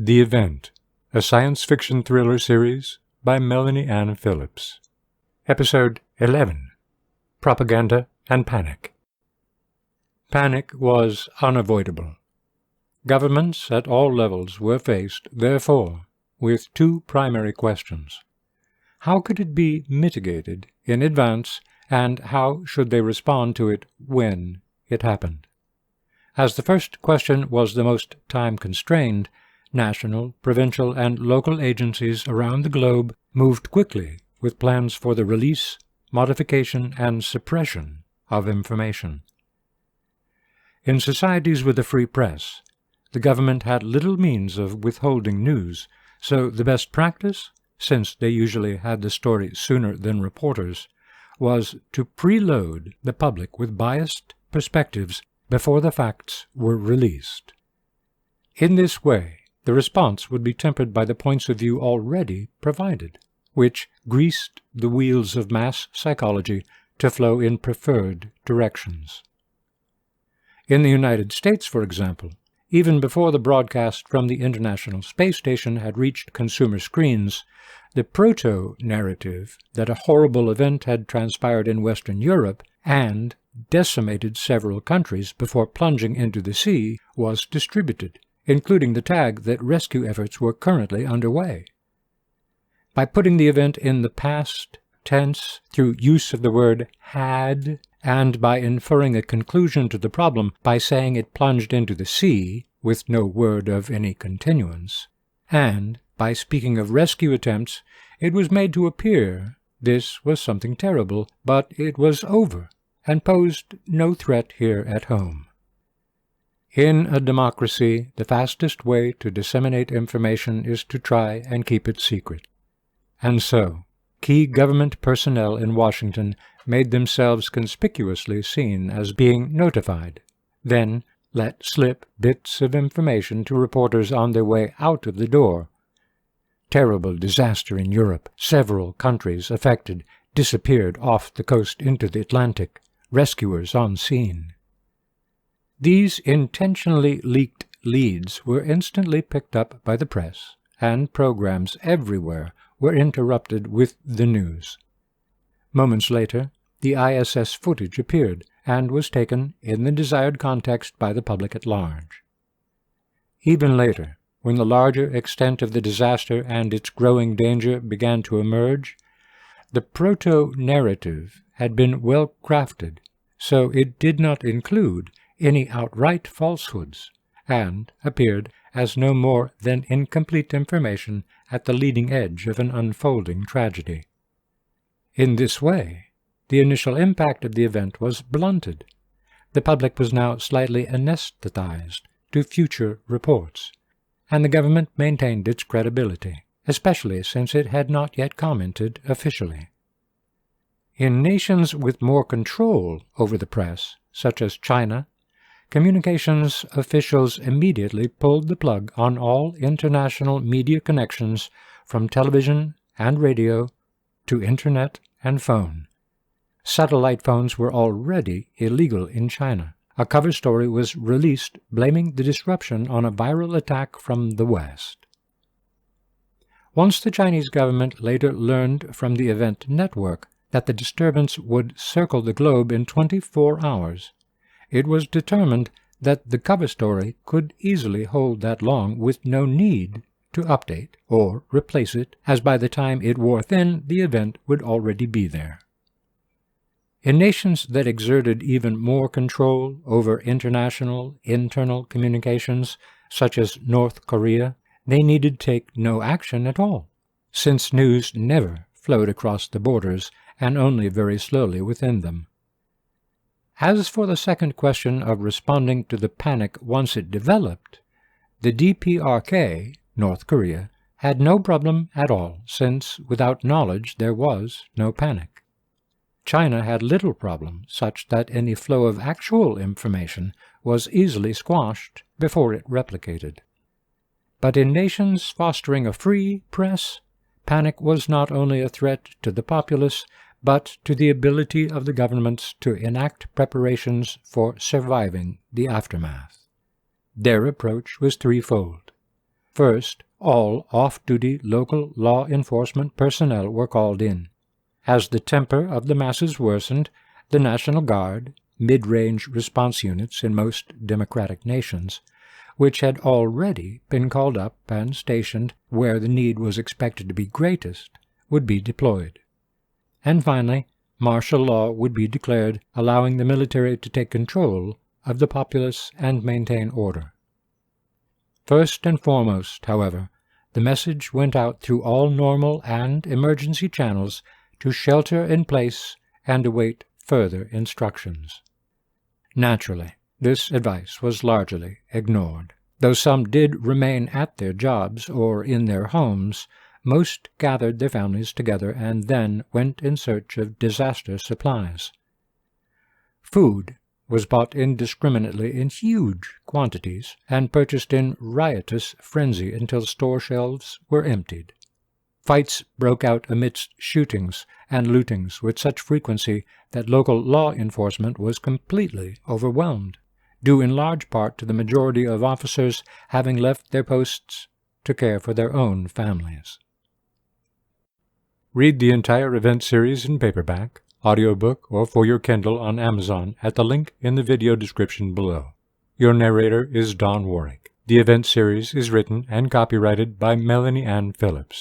The Event, a science fiction thriller series by Melanie Ann Phillips. Episode 11. Propaganda and Panic. Panic was unavoidable. Governments at all levels were faced, therefore, with two primary questions. How could it be mitigated in advance, and how should they respond to it when it happened? As the first question was the most time-constrained, national, provincial, and local agencies around the globe moved quickly with plans for the release, modification, and suppression of information. In societies with a free press, the government had little means of withholding news, so the best practice, since they usually had the story sooner than reporters, was to preload the public with biased perspectives before the facts were released. In this way, the response would be tempered by the points of view already provided, which greased the wheels of mass psychology to flow in preferred directions. In the United States, for example, even before the broadcast from the International Space Station had reached consumer screens, the proto-narrative that a horrible event had transpired in Western Europe and decimated several countries before plunging into the sea was distributed, including the tag that rescue efforts were currently underway. By putting the event in the past tense through use of the word had, and by inferring a conclusion to the problem by saying it plunged into the sea, with no word of any continuance, and by speaking of rescue attempts, it was made to appear this was something terrible, but it was over, and posed no threat here at home. In a democracy, the fastest way to disseminate information is to try and keep it secret. And so, key government personnel in Washington made themselves conspicuously seen as being notified, then let slip bits of information to reporters on their way out of the door. Terrible disaster in Europe. Several countries affected disappeared off the coast into the Atlantic. Rescuers on scene. These intentionally leaked leads were instantly picked up by the press, and programs everywhere were interrupted with the news. Moments later, the ISS footage appeared and was taken in the desired context by the public at large. Even later, when the larger extent of the disaster and its growing danger began to emerge, the proto-narrative had been well crafted, so it did not include any outright falsehoods, and appeared as no more than incomplete information at the leading edge of an unfolding tragedy. In this way, the initial impact of the event was blunted. The public was now slightly anesthetized to future reports, and the government maintained its credibility, especially since it had not yet commented officially. In nations with more control over the press, such as China, communications officials immediately pulled the plug on all international media connections from television and radio to internet and phone. Satellite phones were already illegal in China. A cover story was released blaming the disruption on a viral attack from the West. Once the Chinese government later learned from the event network that the disturbance would circle the globe in 24 hours, it was determined that the cover story could easily hold that long with no need to update or replace it, as by the time it wore thin, the event would already be there. In nations that exerted even more control over international, internal communications, such as North Korea, they needed take no action at all, since news never flowed across the borders and only very slowly within them. As for the second question of responding to the panic once it developed, the DPRK, North Korea, had no problem at all, since without knowledge there was no panic. China had little problem, such that any flow of actual information was easily squashed before it replicated. But in nations fostering a free press, panic was not only a threat to the populace, but to the ability of the governments to enact preparations for surviving the aftermath. Their approach was threefold. First, all off-duty local law enforcement personnel were called in. As the temper of the masses worsened, the National Guard, mid-range response units in most democratic nations, which had already been called up and stationed where the need was expected to be greatest, would be deployed. And finally, martial law would be declared, allowing the military to take control of the populace and maintain order. First and foremost, however, the message went out through all normal and emergency channels to shelter in place and await further instructions. Naturally, this advice was largely ignored. Though some did remain at their jobs or in their homes, most gathered their families together and then went in search of disaster supplies. Food was bought indiscriminately in huge quantities and purchased in riotous frenzy until store shelves were emptied. Fights broke out amidst shootings and lootings with such frequency that local law enforcement was completely overwhelmed, due in large part to the majority of officers having left their posts to care for their own families. Read the entire event series in paperback, audiobook, or for your Kindle on Amazon at the link in the video description below. Your narrator is Don Warrick. The event series is written and copyrighted by Melanie Ann Phillips.